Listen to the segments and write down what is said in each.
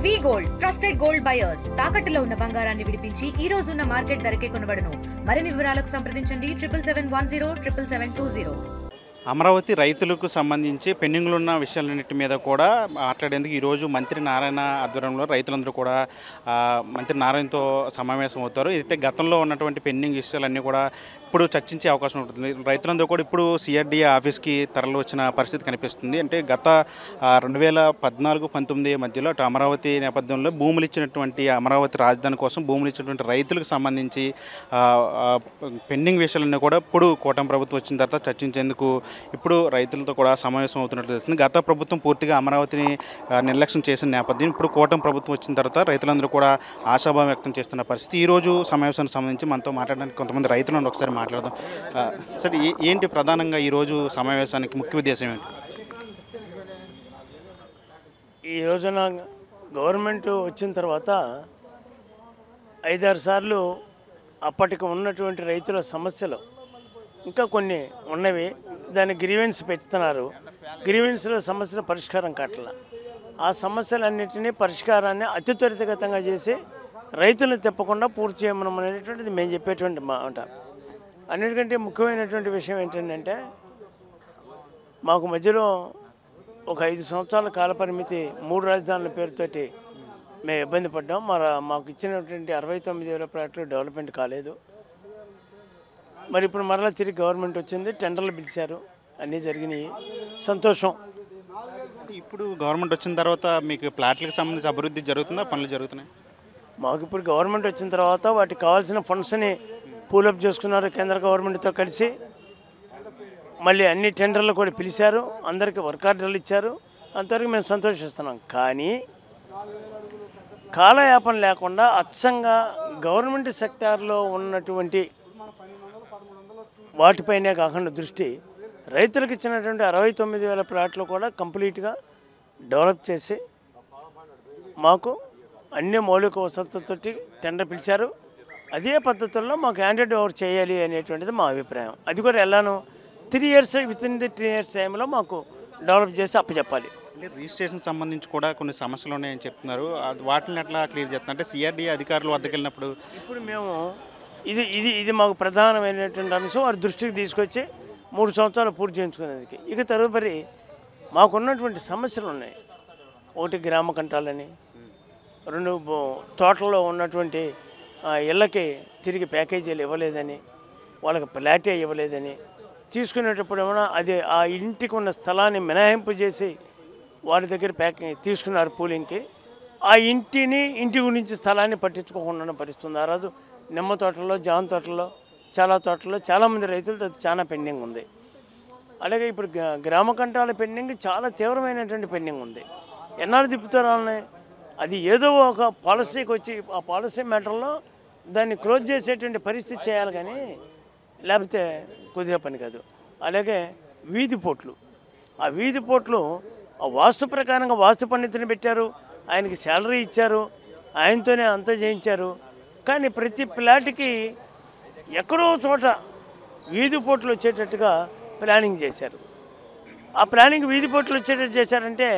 వి gold trusted gold buyers తాకట్టులో ఉన్న బంగారాన్ని విడిపించి ఈ రోజు ఉన్న మార్కెట్ ధరకే కొనబడును. మరిన్ని వివరాలకు సంప్రదించండి 7710 అమరావతి రైతులకు సంబంధించి పెండింగ్లో ఉన్న విషయాలన్నిటి మీద కూడా మాట్లాడేందుకు ఈరోజు మంత్రి నారాయణ ఆధ్వర్యంలో రైతులందరూ కూడా మంత్రి నారాయణతో సమావేశం అవుతారు. అయితే గతంలో ఉన్నటువంటి పెండింగ్ విషయాలన్నీ కూడా ఇప్పుడు చర్చించే అవకాశం ఉంటుంది. రైతులందరూ కూడా ఇప్పుడు సిఆర్డీఏ ఆఫీస్కి తరలి వచ్చిన పరిస్థితి కనిపిస్తుంది. అంటే గత 2014-19 మధ్యలో అటు అమరావతి నేపథ్యంలో భూములు ఇచ్చినటువంటి అమరావతి రాజధాని కోసం భూములు ఇచ్చినటువంటి రైతులకు సంబంధించి పెండింగ్ విషయాలన్నీ కూడా ఇప్పుడు కూటమి ప్రభుత్వం వచ్చిన తర్వాత చర్చించేందుకు ఇప్పుడు రైతులతో కూడా సమావేశం అవుతున్నట్లు తెలుస్తుంది. గత ప్రభుత్వం పూర్తిగా అమరావతిని నిర్లక్ష్యం చేసిన నేపథ్యం ఇప్పుడు కూటమి ప్రభుత్వం వచ్చిన తర్వాత రైతులందరూ కూడా ఆశాభావం వ్యక్తం చేస్తున్న పరిస్థితి. ఈరోజు సమావేశానికి సంబంధించి మనతో మాట్లాడడానికి కొంతమంది రైతులను ఒకసారి మాట్లాడదాం. సరే, ఏంటి ప్రధానంగా ఈరోజు సమావేశానికి ముఖ్య ఉద్దేశం ఏంటి? ఈ రోజున గవర్నమెంట్ వచ్చిన తర్వాత 5-6 సార్లు అప్పటికి ఉన్నటువంటి రైతుల సమస్యలు ఇంకా కొన్ని ఉన్నవి, దాన్ని గ్రీవెన్స్ పెడుతున్నారు. గ్రీవెన్స్లో సమస్యల పరిష్కారం కావట్ల. ఆ సమస్యలన్నింటినీ పరిష్కారాన్ని అతి త్వరితగతంగా చేసి రైతులను తిప్పకుండా పూర్తి చేయమనం అనేటువంటిది మేము చెప్పేటువంటి మాట. అన్నిటికంటే ముఖ్యమైనటువంటి విషయం ఏంటంటే, మాకు మధ్యలో ఒక 5 సంవత్సరాల కాలపరిమితి 3 రాజధానుల పేరుతోటి మేము ఇబ్బంది పడ్డాం. మాకు ఇచ్చినటువంటి 69,000 ప్లాట్లు డెవలప్మెంట్ కాలేదు. మరి ఇప్పుడు మరలా తిరిగి గవర్నమెంట్ వచ్చింది, టెండర్లు పిలిచారు, అన్నీ జరిగినాయి, సంతోషం. ఇప్పుడు గవర్నమెంట్ వచ్చిన తర్వాత మీకు ప్లాట్లకు సంబంధించి అభివృద్ధి జరుగుతుందా, పనులు జరుగుతున్నాయి? మాకు ఇప్పుడు గవర్నమెంట్ వచ్చిన తర్వాత వాటికి కావాల్సిన ఫండ్స్ని పూలప్ చేసుకున్నారు కేంద్ర గవర్నమెంట్తో కలిసి. మళ్ళీ అన్ని టెండర్లు కూడా పిలిచారు, అందరికీ వర్క్ ఆర్డర్లు ఇచ్చారు. అంతవరకు మేము సంతోషిస్తున్నాం. కానీ కాలయాపన లేకుండా అచ్చంగా గవర్నమెంట్ సెక్టార్లో ఉన్నటువంటి వాటిపైనే కాకుండా దృష్టి రైతులకు ఇచ్చినటువంటి 69,000 ప్లాట్లు కూడా కంప్లీట్గా డెవలప్ చేసి మాకు అన్ని మౌలిక వసతులతోటి టెండర్ పిలిచారు. అదే పద్ధతుల్లో మాకు హ్యాండెడ్ ఓవర్ చేయాలి అనేటువంటిది మా అభిప్రాయం. అది కూడా ఎలానో 3 ఇయర్స్ వితిన్ ది 3 ఇయర్స్ టైంలో మాకు డెవలప్ చేసి అప్పచెప్పాలి. అంటే రిజిస్ట్రేషన్ సంబంధించి కూడా కొన్ని సమస్యలు ఉన్నాయని చెప్తున్నారు. వాటిని ఎట్లా క్లియర్ చేస్తున్నారు? అంటే సిఆర్డీఏ అధికారులు వద్దకు వెళ్ళినప్పుడు ఇప్పుడు మేము ఇది మాకు ప్రధానమైనటువంటి అంశం వారి దృష్టికి తీసుకొచ్చి 3 సంవత్సరాలు పూర్తి చేయించుకునేందుకు. ఇక తదుపరి మాకున్నటువంటి సమస్యలు ఉన్నాయి. ఒకటి గ్రామ కంటాలని, 2 తోటల్లో ఉన్నటువంటి ఇళ్ళకి తిరిగి ప్యాకేజీలు ఇవ్వలేదని, వాళ్ళకి ప్లాటే ఇవ్వలేదని, తీసుకునేటప్పుడు ఏమైనా అది ఆ ఇంటికి ఉన్న స్థలాన్ని మినహాయింపు చేసి వారి దగ్గర తీసుకున్నారు పూలింగ్కి. ఆ ఇంటి గురించి స్థలాన్ని పట్టించుకోకుండా పరిస్థితుంది. ఆ రోజు నిమ్మ తోటల్లో, జామ తోటల్లో, చాలా తోటల్లో చాలామంది రైతులతో అది చాలా పెండింగ్ ఉంది. అలాగే ఇప్పుడు గ్రామ కంటాల పెండింగ్ చాలా తీవ్రమైనటువంటి పెండింగ్ ఉంది. ఎన్నాళ్ళు తిప్పుతారు వాళ్ళని? అది ఏదో ఒక పాలసీకి వచ్చి ఆ పాలసీ మ్యాటర్లో దాన్ని క్లోజ్ చేసేటువంటి పరిస్థితి చేయాలి, కానీ లేకపోతే కుదిరే పని కాదు. అలాగే వీధి పోట్లు, ఆ వీధి పోట్లు ఆ వాస్తు ప్రకారంగా వాస్తు పండితుని పెట్టారు, ఆయనకి శాలరీ ఇచ్చారు, ఆయనతోనే అంతా చేయించారు. కానీ ప్రతి ప్లాట్కి ఎక్కడో చోట వీధి పోట్లు వచ్చేటట్టుగా ప్లానింగ్ చేశారు. ఆ ప్లానింగ్ వీధి పోట్లు వచ్చేటట్టు చేశారంటే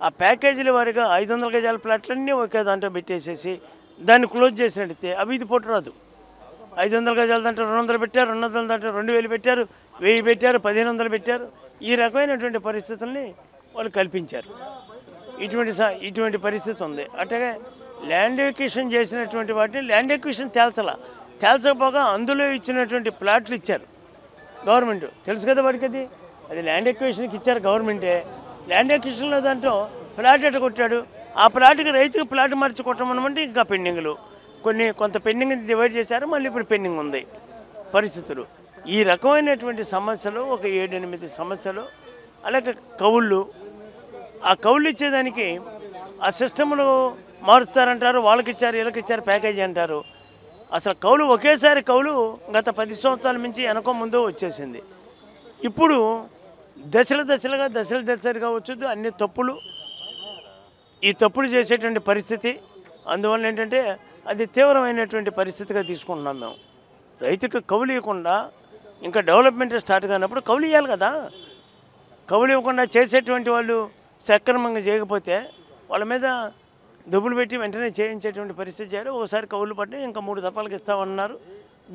ఆ ప్యాకేజీల వారిగా 500 గజాల ప్లాట్లన్నీ ఒకే దాంట్లో పెట్టేసేసి దాన్ని క్లోజ్ చేసినట్టయితే ఆ వీధి పోటు రాదు. 500 గజాల దాంట్లో 200 పెట్టారు, 200 దాంట్లో 2,000 పెట్టారు, 1000 పెట్టారు, 1,500 పెట్టారు. ఈ రకమైనటువంటి పరిస్థితుల్ని వాళ్ళు కల్పించారు. ఇటువంటి పరిస్థితి ఉంది. అట్లాగే ల్యాండ్ ఎక్విజిషన్ చేసినటువంటి వాటిని ల్యాండ్ ఎక్విజిషన్ తేల్చకపోగా అందులో ఇచ్చినటువంటి ప్లాట్లు ఇచ్చారు గవర్నమెంట్. తెలుసు కదా వాడికి, అది ల్యాండ్ ఎక్విజిషన్కి ఇచ్చారు గవర్నమెంటే. ల్యాండ్ ఎక్విజిషన్లో దాంట్లో ప్లాట్ ఎట్ట కొట్టాడు, ఆ ప్లాట్కి రైతుకి ప్లాట్ మార్చి కొట్టమనమంటే ఇంకా పెండింగ్లు కొంత పెండింగ్ డివైడ్ చేశారు, మళ్ళీ ఇప్పుడు పెండింగ్ ఉంది పరిస్థితులు. ఈ రకమైనటువంటి సమస్యలు ఒక 7-8 సమస్యలు. అలాగే కౌళ్ళు, ఆ కౌళ్ళు ఇచ్చేదానికి ఆ సిస్టమ్లు మారుస్తారంటారు, వాళ్ళకిచ్చారు వీళ్ళకిచ్చారు ప్యాకేజీ అంటారు. అసలు కౌలు ఒకేసారి గత 10 సంవత్సరాల నుంచి వెనక ముందు వచ్చేసింది. ఇప్పుడు దశలుగా వచ్చుద్దు అన్ని తప్పులు, ఈ తప్పులు చేసేటువంటి పరిస్థితి. అందువల్ల ఏంటంటే అది తీవ్రమైనటువంటి పరిస్థితిగా తీసుకుంటున్నాం మేము. రైతుకు కౌలు ఇవ్వకుండా ఇంకా డెవలప్మెంట్ స్టార్ట్ కానప్పుడు కౌలు ఇవ్వాలి కదా. కౌలు ఇవ్వకుండా చేసేటువంటి వాళ్ళు సక్రమంగా చేయకపోతే వాళ్ళ మీద డబ్బులు పెట్టి వెంటనే చేయించేటువంటి పరిస్థితి చేయాలి. ఒకసారి కౌలు పట్టి ఇంకా 3 దఫాలకు ఇస్తామన్నారు,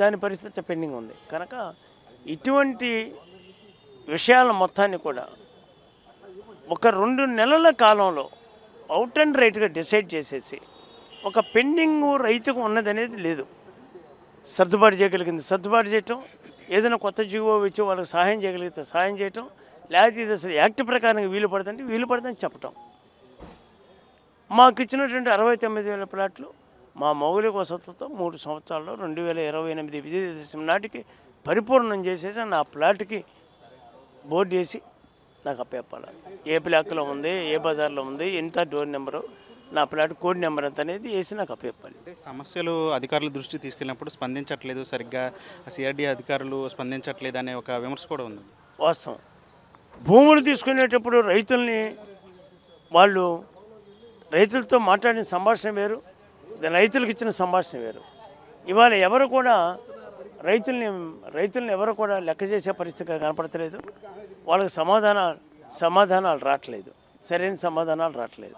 దాని పరిస్థితి పెండింగ్ ఉంది. కనుక ఇటువంటి విషయాల మొత్తాన్ని కూడా ఒక 2 నెలల కాలంలో అవుట్ అండ్ రైట్గా డిసైడ్ చేసేసి ఒక పెండింగ్ రైతుకు ఉన్నదనేది లేదు. సర్దుబాటు చేయగలిగింది సర్దుబాటు చేయటం, ఏదైనా కొత్త జీవో ఇచ్చి వాళ్ళకి సహాయం చేయగలిగితే సహాయం చేయటం, లేకపోతే ఇది అసలు యాక్ట్ ప్రకారం వీలు పడుతుందని చెప్పటం. మాకు ఇచ్చినటువంటి 69,000 ప్లాట్లు మా మౌలిక వసతులతో 3 సంవత్సరాల్లో 2028 విజయదశమి నాటికి పరిపూర్ణం చేసేసి నా ప్లాట్కి బోర్డు వేసి నాకు అప్పచెప్పాలి. ఏ బ్లాక్లో ఉంది, ఏ బజార్లో ఉంది, ఎంత డోర్ నెంబరు, నా ప్లాట్ కోడ్ నెంబర్ ఎంత అనేది వేసి నాకు అప్పచెప్పాలి. అంటే సమస్యలు అధికారుల దృష్టికి తీసుకెళ్ళినప్పుడు స్పందించట్లేదు, సరిగ్గా సిఆర్డీ అధికారులు స్పందించట్లేదు అనే ఒక విమర్శ కూడా ఉంది. వాస్తవం. భూములు తీసుకునేటప్పుడు రైతులతో మాట్లాడిన సంభాషణ వేరు, రైతులకు ఇచ్చిన సంభాషణ వేరు. ఇవాళ ఎవరు కూడా రైతుల్ని ఎవరు కూడా లెక్క చేసే పరిస్థితి కనపడతలేదు. వాళ్ళకి సమాధానాలు రావట్లేదు, సరైన సమాధానాలు రావట్లేదు.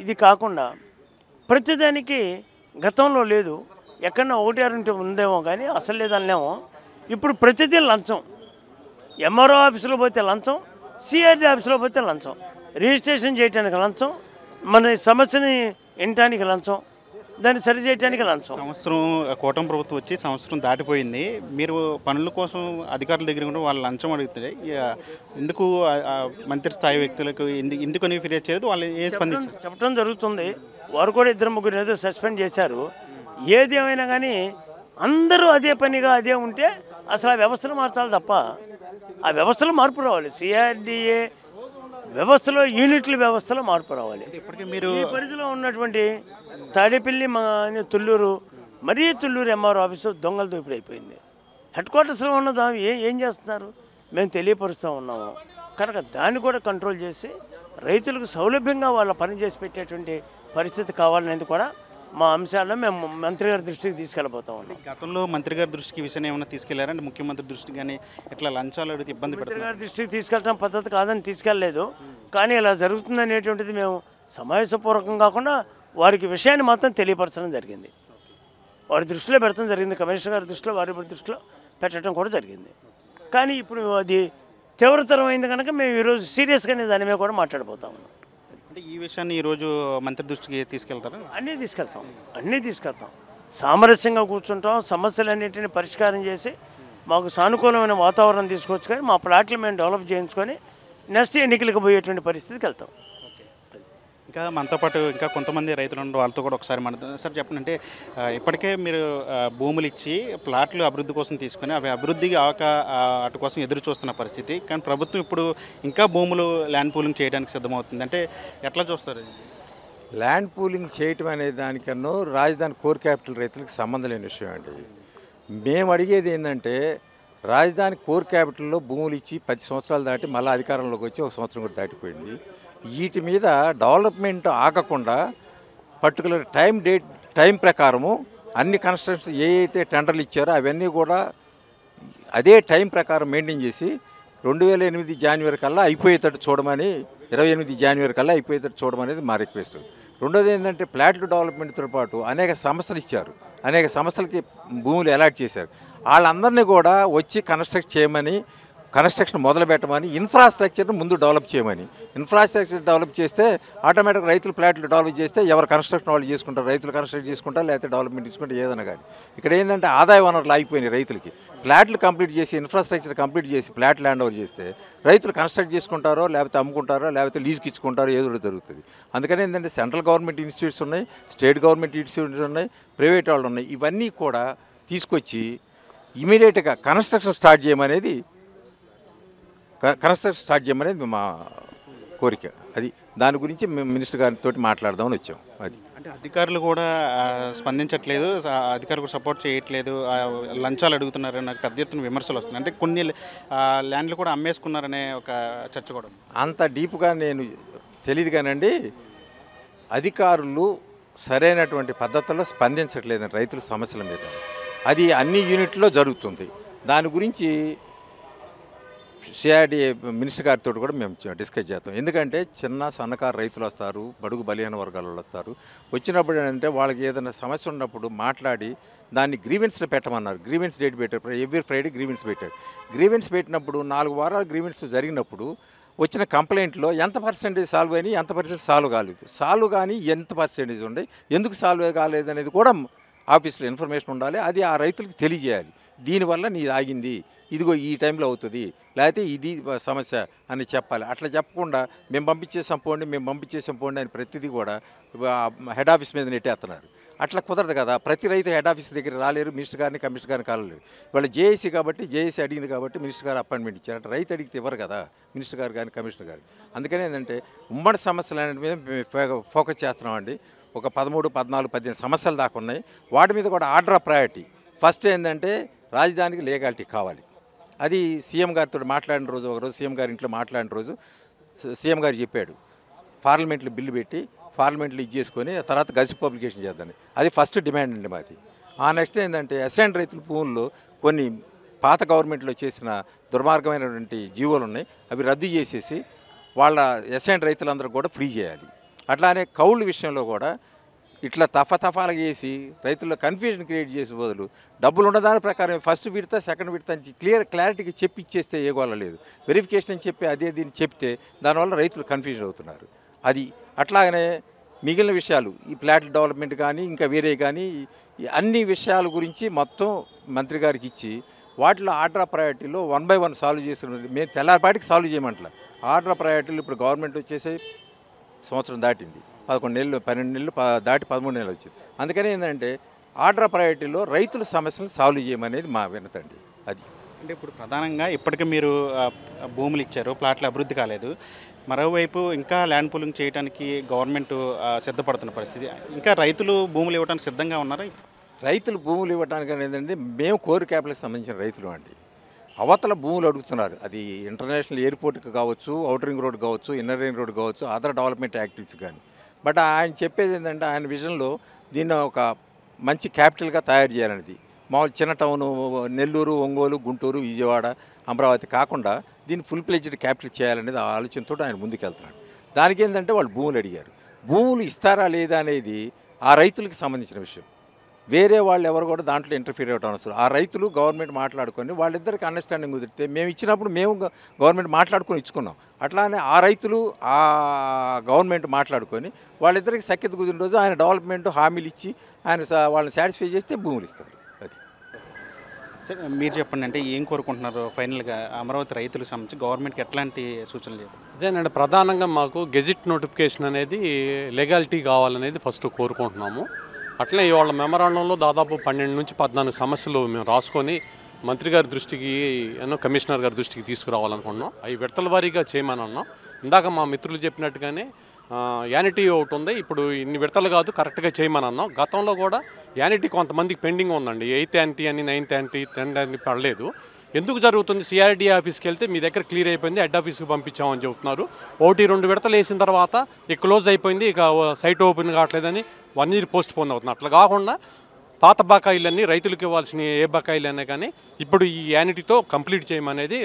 ఇది కాకుండా ప్రతిదానికి గతంలో లేదు, ఎక్కడన్నా 1-2 ఉందేమో కానీ అసలు లేదనేమో. ఇప్పుడు ప్రతిదీ లంచం. ఎంఆర్ఓ ఆఫీసులో పోతే లంచం, సిఆర్డీ ఆఫీసులో పోతే లంచం, రిజిస్ట్రేషన్ చేయడానికి లంచం, మన సమస్యని వినటానికి లంచం, దాన్ని సరిచేయటానికి లంచం. సంవత్సరం కూటమి ప్రభుత్వం వచ్చి సంవత్సరం దాటిపోయింది. మీరు పనుల కోసం అధికారుల దగ్గర కూడా వాళ్ళు లంచం అడుగుతారు. ఎందుకు మంత్రి స్థాయి వ్యక్తులకు ఎందుకని ఫిర్యాదు చేయలేదు, వాళ్ళు ఏ స్పందించారు? చెప్పడం జరుగుతుంది. వారు కూడా 2-3 ఏదో సస్పెండ్ చేశారు. ఏది ఏమైనా కానీ అందరూ అదే పనిగా అదే ఉంటే అసలు ఆ వ్యవస్థను మార్చాలి తప్ప ఆ వ్యవస్థలో మార్పు రావాలి. సిఆర్డీఏ వ్యవస్థలో యూనిట్ల వ్యవస్థలో మార్పు రావాలి. ఇప్పటికీ మీరు ఈ పరిధిలో ఉన్నటువంటి తాడేపల్లి తుళ్ళూరు ఎంఆర్ఓ ఆఫీసు దొంగలతో ఇప్పుడు అయిపోయింది. హెడ్ క్వార్టర్స్లో ఉన్నదా ఏం చేస్తున్నారు మేము తెలియపరుస్తూ ఉన్నాము. కనుక దాన్ని కూడా కంట్రోల్ చేసి రైతులకు సౌలభ్యంగా వాళ్ళ పని చేసి పెట్టేటువంటి పరిస్థితి కావాలనేది కూడా మా అంశాల్లో మేము మంత్రి గారి దృష్టికి తీసుకెళ్ళబోతా ఉన్నాం. గతంలో మంత్రి గారి దృష్టికి విషయం ఏమైనా తీసుకెళ్లారంటే ముఖ్యమంత్రి దృష్టికి కానీ ఇట్లా లంచాలు అడిగితే ఇబ్బంది మంత్రి గారి దృష్టికి తీసుకెళ్ళడం పద్ధతి కాదని తీసుకెళ్ళలేదు. కానీ ఇలా జరుగుతుందనేటువంటిది మేము సమావేశపూర్వకం కాకుండా వారికి విషయాన్ని మాత్రం తెలియపరచడం జరిగింది. వారి దృష్టిలో పెట్టడం జరిగింది, కమిషనర్ గారి దృష్టిలో, వారి దృష్టిలో పెట్టడం కూడా జరిగింది. కానీ ఇప్పుడు అది తీవ్రతరమైంది కనుక మేము ఈరోజు సీరియస్గానే దాని మీద కూడా మాట్లాడబోతా ఉన్నాం. అంటే ఈ విషయాన్ని ఈరోజు మంత్రి దృష్టికి తీసుకెళ్తారా? అన్నీ తీసుకెళ్తాం. సామరస్యంగా కూర్చుంటాం, సమస్యలన్నింటినీ పరిష్కారం చేసి మాకు సానుకూలమైన వాతావరణం తీసుకొచ్చి కానీ మా ప్లాట్లు మేము డెవలప్ చేయించుకొని నెక్స్ట్ ఎన్నికలకు పోయేటువంటి పరిస్థితికి వెళ్తాం. ఇంకా మనతో పాటు ఇంకా కొంతమంది రైతులు ఉన్నారు, వాళ్ళతో కూడా ఒకసారి మాట్లాడుతాం. సార్ చెప్పండి, అంటే ఇప్పటికే మీరు భూములు ఇచ్చి ప్లాట్లు అభివృద్ధి కోసం తీసుకొని అవి అభివృద్ధికి వాటి కోసం ఎదురు చూస్తున్న పరిస్థితి, కానీ ప్రభుత్వం ఇప్పుడు ఇంకా భూములు ల్యాండ్ పూలింగ్ చేయడానికి సిద్ధమవుతుంది. అంటే ఎట్లా చూస్తారు? ల్యాండ్ పూలింగ్ చేయటం అనే దానికన్నా రాజధాని కోర్ క్యాపిటల్ రైతులకు సంబంధం లేని విషయం అండి. మేము అడిగేది ఏంటంటే రాజధాని కోర్ క్యాపిటల్లో భూములు ఇచ్చి 10 సంవత్సరాలు దాటి మళ్ళీ అధికారంలోకి వచ్చి 1 సంవత్సరం కూడా దాటిపోయింది. వీటి మీద డెవలప్మెంట్ ఆగకుండా పర్టికులర్ టైం ప్రకారము అన్ని కన్స్ట్రక్షన్స్ ఏ అయితే టెండర్లు ఇచ్చారో అవన్నీ కూడా అదే టైం ప్రకారం మెయింటైన్ చేసి 2008 జనవరి కల్లా అయిపోయేటట్టు చూడమని, 28 జనవరి కల్లా అయిపోయేటట్టు చూడమనేది మా రిక్వెస్ట్. రెండోది ఏంటంటే ప్లాట్లు డెవలప్మెంట్తో పాటు అనేక సంస్థలు ఇచ్చారు, అనేక సంస్థలకి భూములు అలాట్ చేశారు. వాళ్ళందరినీ కూడా వచ్చి కన్స్ట్రక్షన్ మొదలు పెట్టమని, ఇన్ఫ్రాస్ట్రక్చర్ను ముందు డెవలప్ చేయమని. ఇన్ఫ్రాస్ట్రక్చర్ డెవలప్ చేస్తే ఆటోమేటిక్ రైతులు ప్లాట్లు డెవలప్ చేస్తే ఎవరు కన్స్ట్రక్షన్ వాళ్ళు చేసుకుంటారు, రైతులు కన్స్ట్రక్ట్ చేసుకుంటారు, లేకపోతే డెవలప్మెంట్ తీసుకుంటే ఏదైనా కానీ. ఇక్కడ ఏంటంటే ఆదాయ వనరులు ఆగిపోయినాయి రైతులకి. ప్లాట్లు కంప్లీట్ చేసి ఇన్ఫ్రాస్ట్రక్చర్ కంప్లీట్ చేసి ప్లాట్ ల్యాండ్ ఓవర్ చేస్తే రైతులు కన్స్ట్రక్ట్ చేసుకుంటారో, లేకపోతే అమ్ముకుంటారో, లేకపోతే లీజుకి ఇచ్చుకుంటారో, ఏదో జరుగుతుంది. అందుకని ఏంటంటే సెంట్రల్ గవర్నమెంట్ ఇన్స్టిట్యూట్స్ ఉన్నాయి, స్టేట్ గవర్నమెంట్ ఇన్స్టిట్యూట్స్ ఉన్నాయి, ప్రైవేట్ వాళ్ళు ఉన్నాయి. ఇవన్నీ కూడా తీసుకొచ్చి ఇమీడియట్గా కన్స్ట్రక్షన్ స్టార్ట్ చేయమనేది మా కోరిక. అది దాని గురించి మేము మినిస్టర్ గారితో మాట్లాడదామని వచ్చాం. అది అంటే అధికారులు కూడా స్పందించట్లేదు, అధికారులు కూడా సపోర్ట్ చేయట్లేదు, లంచాలు అడుగుతున్నారు, నాకు పెద్ద ఎత్తున విమర్శలు వస్తున్నాయి. అంటే కొన్ని ల్యాండ్లు కూడా అమ్మేసుకున్నారనే ఒక చర్చ కూడా. అంత డీప్గా నేను తెలియదు కానండి, అధికారులు సరైనటువంటి పద్ధతుల్లో స్పందించట్లేదండి రైతుల సమస్యల మీద. అది అన్ని యూనిట్లో జరుగుతుంది. దాని గురించి సిఆర్డీ మినిస్టర్ గారితో కూడా మేము డిస్కస్ చేస్తాం. ఎందుకంటే చిన్న సన్నకారు రైతులు వస్తారు, బడుగు బలహీన వర్గాల వాళ్ళు వస్తారు. వచ్చినప్పుడు ఏంటంటే వాళ్ళకి ఏదైనా సమస్య ఉన్నప్పుడు మాట్లాడి దాన్ని గ్రీవెన్స్లో పెట్టమన్నారు. గ్రీవెన్స్ డేట్ పెట్టారు, ఎవ్రీ ఫ్రైడే గ్రీవెన్స్ పెట్టారు. గ్రీవెన్స్ పెట్టినప్పుడు 4 వారాలు గ్రీవెన్స్ జరిగినప్పుడు వచ్చిన కంప్లైంట్లో ఎంత పర్సెంటేజ్ సాల్వ్ అయినాయి, ఎంత పర్సెంట్ సాల్వ్ కాలేదు, సాల్వ్ కానీ ఎంత పర్సెంటేజ్ ఉన్నాయి, ఎందుకు సాల్వ్ కాలేదు అనేది కూడా ఆఫీస్లో ఇన్ఫర్మేషన్ ఉండాలి. అది ఆ రైతులకు తెలియజేయాలి. దీనివల్ల నీది ఆగింది, ఇదిగో ఈ టైంలో అవుతుంది, లేకపోతే ఇది సమస్య అని చెప్పాలి. అట్లా చెప్పకుండా మేము పంపించేసాం పోండి అని ప్రతిదీ కూడా హెడ్ ఆఫీస్ మీద నెట్టేస్తున్నారు. అట్లా కుదరదు కదా. ప్రతి రైతు హెడ్ ఆఫీస్ దగ్గర రాలేరు, మినిస్టర్ గారిని కమిషనర్ గారిని కలలేరు. ఇవాళ జేఏసీ కాబట్టి జేఏసీ అడిగింది కాబట్టి మినిస్టర్ గారు అపాయింట్మెంట్ ఇచ్చారు. అట్లా రైతు అడిగితే ఇవ్వరు కదా మినిస్టర్ గారు కానీ కమిషనర్ గారు. అందుకని ఏంటంటే ఉమ్మడి సమస్యలు అనేది మీద మేము ఫోకస్ చేస్తున్నామండి. ఒక 13, 14, 15 సమస్యలు దాకా ఉన్నాయి. వాటి మీద కూడా ఆర్డర్ ఆఫ్ ప్రయారిటీ. ఫస్ట్ ఏంటంటే రాజధానికి లీగాలిటీ కావాలి. అది సీఎం గారితో మాట్లాడిన రోజు, ఒకరోజు సీఎం గారి ఇంట్లో మాట్లాడిన రోజు సీఎం గారు చెప్పాడు, పార్లమెంట్లో బిల్లు పెట్టి పార్లమెంట్లో ఇది చేసుకొని తర్వాత గజెట్ పబ్లికేషన్ చేద్దామని. అది ఫస్ట్ డిమాండ్ అండి మాది. ఆ నెక్స్ట్ ఏంటంటే అసైన్డ్ రైతుల భూముల్లో కొన్ని పాత గవర్నమెంట్లో చేసిన దుర్మార్గమైనటువంటి జీవోలు ఉన్నాయి, అవి రద్దు చేసేసి వాళ్ళ అసైన్డ్ రైతులందరూ కూడా ఫ్రీ చేయాలి. అట్లానే కౌలు విషయంలో కూడా ఇట్లా తఫాలుగా చేసి రైతుల్లో కన్ఫ్యూజన్ క్రియేట్ చేసే బదులు డబ్బులు ఉన్నదాని ప్రకారం ఫస్ట్ విడత సెకండ్ విడత అని క్లారిటీగా చెప్పి ఇచ్చేస్తే ఏ గోల లేదు. వెరిఫికేషన్ అని చెప్పి అదే దీన్ని చెప్తే దానివల్ల రైతులు కన్ఫ్యూజన్ అవుతున్నారు. అది అట్లాగనే మిగిలిన విషయాలు ఈ ప్లాట్ డెవలప్మెంట్ కానీ ఇంకా వేరే కానీ అన్ని విషయాల గురించి మొత్తం మంత్రి గారికి ఇచ్చి వాటిలో ఆర్డర్ ఆఫ్ ప్రయారిటీలో 1 by 1 సాల్వ్ చేస్తున్నది. మేము తెల్లారిపాటికి సాల్వ్ చేయమంటలా. ఆర్డర్ ఆఫ్ ప్రయారిటీలు ఇప్పుడు గవర్నమెంట్ వచ్చేసి సంవత్సరం దాటింది, 11 నెలలు 12 నెలలు దాటి 13 నెలలు వచ్చింది. అందుకని ఏంటంటే ఆర్డర్ ఆఫ్ ప్రయారిటీలో రైతుల సమస్యలను సాల్వ్ చేయమనేది మా వినతండి. అది అంటే ఇప్పుడు ప్రధానంగా ఇప్పటికే మీరు భూములు ఇచ్చారు, ప్లాట్లు అభివృద్ధి కాలేదు. మరోవైపు ఇంకా ల్యాండ్ పూలింగ్ చేయడానికి గవర్నమెంట్ సిద్ధపడుతున్న పరిస్థితి. ఇంకా రైతులు భూములు ఇవ్వడానికి సిద్ధంగా ఉన్నారా? రైతులు భూములు ఇవ్వడానికి ఏంటంటే మేము కోర్ క్యాపిటల్కి సంబంధించిన రైతులు అండి. అవతల భూములు అడుగుతున్నారు. అది ఇంటర్నేషనల్ ఎయిర్పోర్ట్కి కావచ్చు, అవుటర్ రింగ్ రోడ్ కావచ్చు, ఇన్నర్ రింగ్ రోడ్ కావచ్చు, అదర్ డెవలప్మెంట్ యాక్టివిటీస్ కానీ. బట్ ఆయన చెప్పేది ఏంటంటే ఆయన విజన్లో దీన్ని ఒక మంచి క్యాపిటల్గా తయారు చేయాలనేది. మామూలు చిన్న టౌను నెల్లూరు, ఒంగోలు, గుంటూరు, విజయవాడ, అమరావతి కాకుండా దీన్ని ఫుల్ ప్లెడ్జ్డ్ క్యాపిటల్ చేయాలనేది ఆ ఆలోచనతో ఆయన ముందుకెళ్తున్నాడు. దానికి ఏంటంటే వాళ్ళు భూములు అడిగారు. భూములు ఇస్తారా లేదా అనేది ఆ రైతులకు సంబంధించిన విషయం. వేరే వాళ్ళు ఎవరు కూడా దాంట్లో ఇంటర్ఫీర్ అవ్వడం అవసరం. ఆ రైతులు గవర్నమెంట్ మాట్లాడుకొని వాళ్ళిద్దరికి అండర్స్టాండింగ్ కుదిరితే మేము ఇచ్చినప్పుడు మేము గవర్నమెంట్ మాట్లాడుకొని ఇచ్చుకున్నాం. అట్లానే ఆ రైతులు ఆ గవర్నమెంట్ మాట్లాడుకొని వాళ్ళిద్దరికి సఖ్యత కుదిరిన రోజు ఆయన డెవలప్మెంట్ హామీలు ఇచ్చి ఆయన వాళ్ళని సాటిస్ఫై చేస్తే భూములు ఇస్తారు. అది సరే, మీరు చెప్పండి. అంటే ఏం కోరుకుంటున్నారు ఫైనల్గా అమరావతి రైతులకు సంబంధించి గవర్నమెంట్కి ఎట్లాంటి సూచనలు చెప్పండి? అదేనండి, ప్రధానంగా మాకు గెజిట్ నోటిఫికేషన్ అనేది లెగాలిటీ కావాలనేది ఫస్ట్ కోరుకుంటున్నాము. అట్లే ఇవాళ మెమరాండంలో దాదాపు 12 నుంచి 14 సమస్యలు మేము రాసుకొని మంత్రి గారి దృష్టికి కమిషనర్ గారి దృష్టికి తీసుకురావాలనుకున్నాం. అవి విడతల వారీగా చేయమని అన్నాం. ఇందాక మా మిత్రులు చెప్పినట్టుగానే యానిటీ ఒకటి ఉంది. ఇప్పుడు ఇన్ని విడతలు కాదు, కరెక్ట్గా చేయమని అన్నాం. గతంలో కూడా యానిటీ కొంతమందికి పెండింగ్ ఉందండి. 8th యాంటీ అని 9th యాంటీ 10th యాంటీ పడలేదు. ఎందుకు జరుగుతుంది? సిఆర్డీ ఆఫీస్కి వెళ్తే మీ దగ్గర క్లియర్ అయిపోయింది, హెడ్ ఆఫీస్కి పంపించామని చెబుతున్నారు. 1-2 విడతలు వేసిన తర్వాత ఇక క్లోజ్ అయిపోయింది, ఇక సైట్ ఓపెన్ కావట్లేదని 1 year పోస్ట్ పోన్ అవుతుంది. అట్లా కాకుండా పాత బకాయిలన్నీ రైతులకు ఇవ్వాల్సిన ఏ బకాయిలైనా కానీ ఇప్పుడు ఈ యానిటీతో కంప్లీట్ చేయమనేది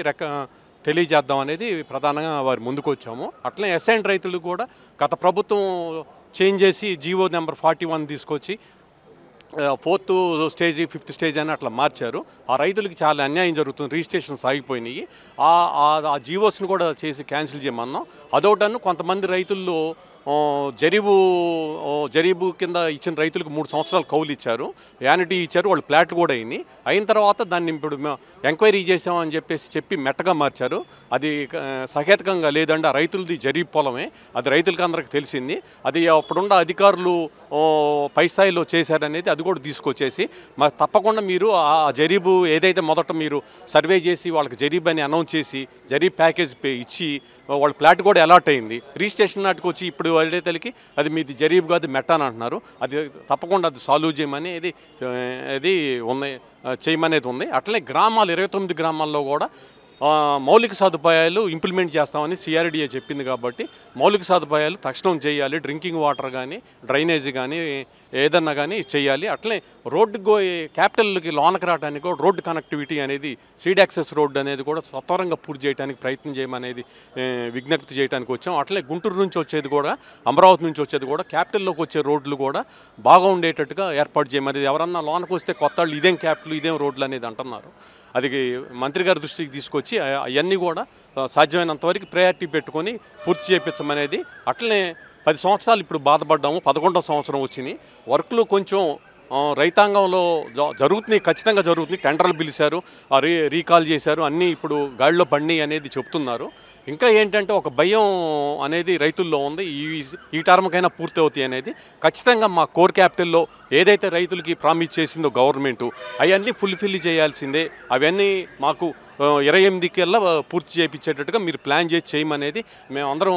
తెలియజేద్దాం అనేది ప్రధానంగా వారి ముందుకు వచ్చాము. అట్లనే అసైన్డ్ రైతులకు కూడా గత ప్రభుత్వం చేంజ్ చేసి జీవో నెంబర్ 41 తీసుకొచ్చి 4th స్టేజ్ 5th స్టేజ్ అని అట్లా మార్చారు. ఆ రైతులకి చాలా అన్యాయం జరుగుతుంది, రిజిస్ట్రేషన్స్ ఆగిపోయినాయి. ఆ జీవోస్ని కూడా చేసి క్యాన్సిల్ చేయమన్నాం. అదొకటను కొంతమంది రైతుల్లో జరీబు కింద ఇచ్చిన రైతులకు 3 సంవత్సరాలు కౌలు ఇచ్చారు, యానిటీ ఇచ్చారు, వాళ్ళు ప్లాట్ కూడా అయిన తర్వాత దాన్ని ఇప్పుడు ఎంక్వైరీ చేసామని చెప్పి మెట్టగా మార్చారు. అది సహేతుకంగా లేదండి. ఆ రైతులది జరీబు పొలమే, అది రైతులకి అందరికి తెలిసింది. అది అప్పుడున్న అధికారులు పై స్థాయిలో చేశారనేది అది కూడా తీసుకొచ్చేసి మరి తప్పకుండా మీరు ఆ జరీబు ఏదైతే మొదట మీరు సర్వే చేసి వాళ్ళకి జరీబ్ అని అనౌన్స్ చేసి జరీబ్ ప్యాకేజ్ ఇచ్చి వాళ్ళ ప్లాట్ కూడా అలాట్ అయింది. రిజిస్ట్రేషన్ నాటికి వచ్చి ఇప్పుడు వాళ్ళకి అది మీది జరీబ్ కాదు మెట్ట అని అంటున్నారు. అది తప్పకుండా అది సాల్వ్ చేయమని ఇది ఉంది చేయమనేది ఉంది. అట్లనే గ్రామాలు 29 గ్రామాల్లో కూడా మౌలిక సదుపాయాలు ఇంప్లిమెంట్ చేస్తామని సిఆర్డిఏ చెప్పింది కాబట్టి మౌలిక సదుపాయాలు తక్షణం చేయాలి. డ్రింకింగ్ వాటర్ కానీ డ్రైనేజీ కానీ ఏదన్నా కానీ చేయాలి. అట్లనే రోడ్డు క్యాపిటల్కి లోనకి రావడానికి కూడా రోడ్డు కనెక్టివిటీ అనేది సీడ్ యాక్సెస్ రోడ్డు అనేది కూడా సత్వరంగా పూర్తి చేయడానికి ప్రయత్నం చేయమనేది విజ్ఞప్తి చేయడానికి వచ్చాం. అట్లే గుంటూరు నుంచి వచ్చేది కూడా అమరావతి నుంచి వచ్చేది కూడా క్యాపిటల్లోకి వచ్చే రోడ్లు కూడా బాగా ఉండేటట్టుగా ఏర్పాటు చేయమనేది. ఎవరన్నా లోనకు వస్తే కొత్త వాళ్ళు ఇదేం క్యాపిటల్ ఇదేం రోడ్లు అనేది అంటున్నారు. అది మంత్రి గారి దృష్టికి తీసుకొచ్చి అవన్నీ కూడా సాధ్యమైనంత వరకు ప్రయారిటీ పెట్టుకొని పూర్తి చేయించమనేది. అట్లనే 10 సంవత్సరాలు ఇప్పుడు బాధపడ్డాము, 11వ సంవత్సరం వచ్చినాయి. వర్క్లు కొంచెం రైతాంగంలో జరుగుతున్నాయి, ఖచ్చితంగా జరుగుతుంది. టెండర్లు పిలిచారు, రీకాల్ చేశారు, అన్నీ ఇప్పుడు గాడిలో పడినాయి అనేది చెప్తున్నారు. ఇంకా ఏంటంటే ఒక భయం అనేది రైతుల్లో ఉంది. ఈ టర్మ్కైనా పూర్తి అవుతాయి అనేది. ఖచ్చితంగా మా కోర్ క్యాపిటల్లో ఏదైతే రైతులకి ప్రామిస్ చేసిందో గవర్నమెంటు అవన్నీ ఫుల్ఫిల్ చేయాల్సిందే. అవన్నీ మాకు 28 పూర్తి చేయించేటట్టుగా మీరు ప్లాన్ చేసి చేయమనేది మేమందరం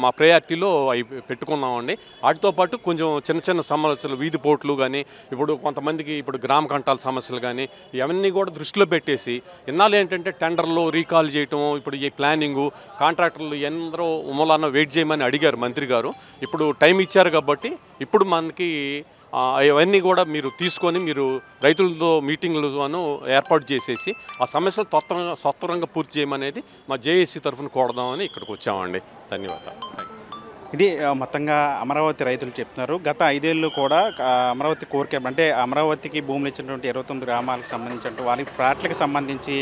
మా ప్రయారిటీలో అవి పెట్టుకున్నామండి. వాటితో పాటు కొంచెం చిన్న చిన్న సమస్యలు, వీధి పోట్లు కానీ, ఇప్పుడు కొంతమందికి ఇప్పుడు గ్రామ కంటాల సమస్యలు కానీ ఇవన్నీ కూడా దృష్టిలో పెట్టేసి, ఇన్నాళ్ళు ఏంటంటే టెండర్లు రీకాల్ చేయటం, ఇప్పుడు ఈ ప్లానింగు కాంట్రాక్టర్లు ఎందరో మూలాన వెయిట్ చేయమని అడిగారు మంత్రి గారు. ఇప్పుడు టైం ఇచ్చారు కాబట్టి ఇప్పుడు మనకి అవన్నీ కూడా మీరు తీసుకొని మీరు రైతులతో మీటింగ్లను ఏర్పాటు చేసేసి ఆ సమస్యలు సత్వరంగా పూర్తి చేయమనేది మా జేఏసీ తరఫున కోరదామని ఇక్కడికి వచ్చామండి. ధన్యవాదాలు. ఇది మొత్తంగా అమరావతి రైతులు చెప్తున్నారు. గత 5 ఏళ్ళు కూడా అమరావతి కోర్ క్యాప్ అంటే అమరావతికి భూములు ఇచ్చినటువంటి 29 గ్రామాలకు సంబంధించినట్టు వారి ఫ్లాట్లకు సంబంధించి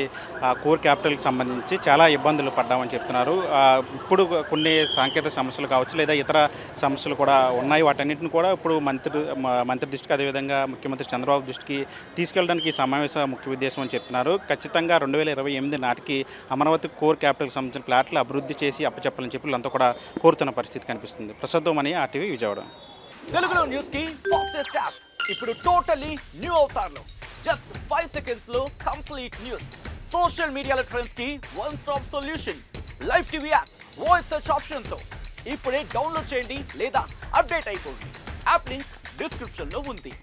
కోర్ క్యాపిటల్కి సంబంధించి చాలా ఇబ్బందులు పడ్డామని చెప్తున్నారు. ఇప్పుడు కొన్ని సాంకేతిక సమస్యలు కావచ్చు లేదా ఇతర సమస్యలు కూడా ఉన్నాయి. వాటన్నిటిని కూడా ఇప్పుడు మంత్రి దృష్టికి అదేవిధంగా ముఖ్యమంత్రి చంద్రబాబు దృష్టికి తీసుకెళ్ళడానికి ఈ సమావేశం ముఖ్య ఉద్దేశం అని చెప్తున్నారు. ఖచ్చితంగా 2028 నాటికి అమరావతి కోర్ క్యాపిటల్కి సంబంధించిన ఫ్లాట్లు అభివృద్ధి చేసి అప్పచెప్పాలని చెప్పి వీళ్ళంతా కూడా కోరుతున్న పరిస్థితి కనిపిస్తుంది. ప్రసాద్ ఆర్టీవీ విజయవాడ. తెలుగులో న్యూస్ కి ఫాస్టెస్ట్ యాప్ ఇప్పుడు టోటలీ న్యూ అవతార్లో జస్ట్ 5 సెకండ్స్ లో కంప్లీట్ న్యూస్. సోషల్ మీడియాలో ట్రెండ్స్ కి one stop solution. Live TV app voice search option తో ఇప్పుడే డౌన్లోడ్ చేయండి లేదా అప్డేట్ అయిపోండి. యాప్ లింక్ డిస్క్రిప్షన్ లో ఉంది.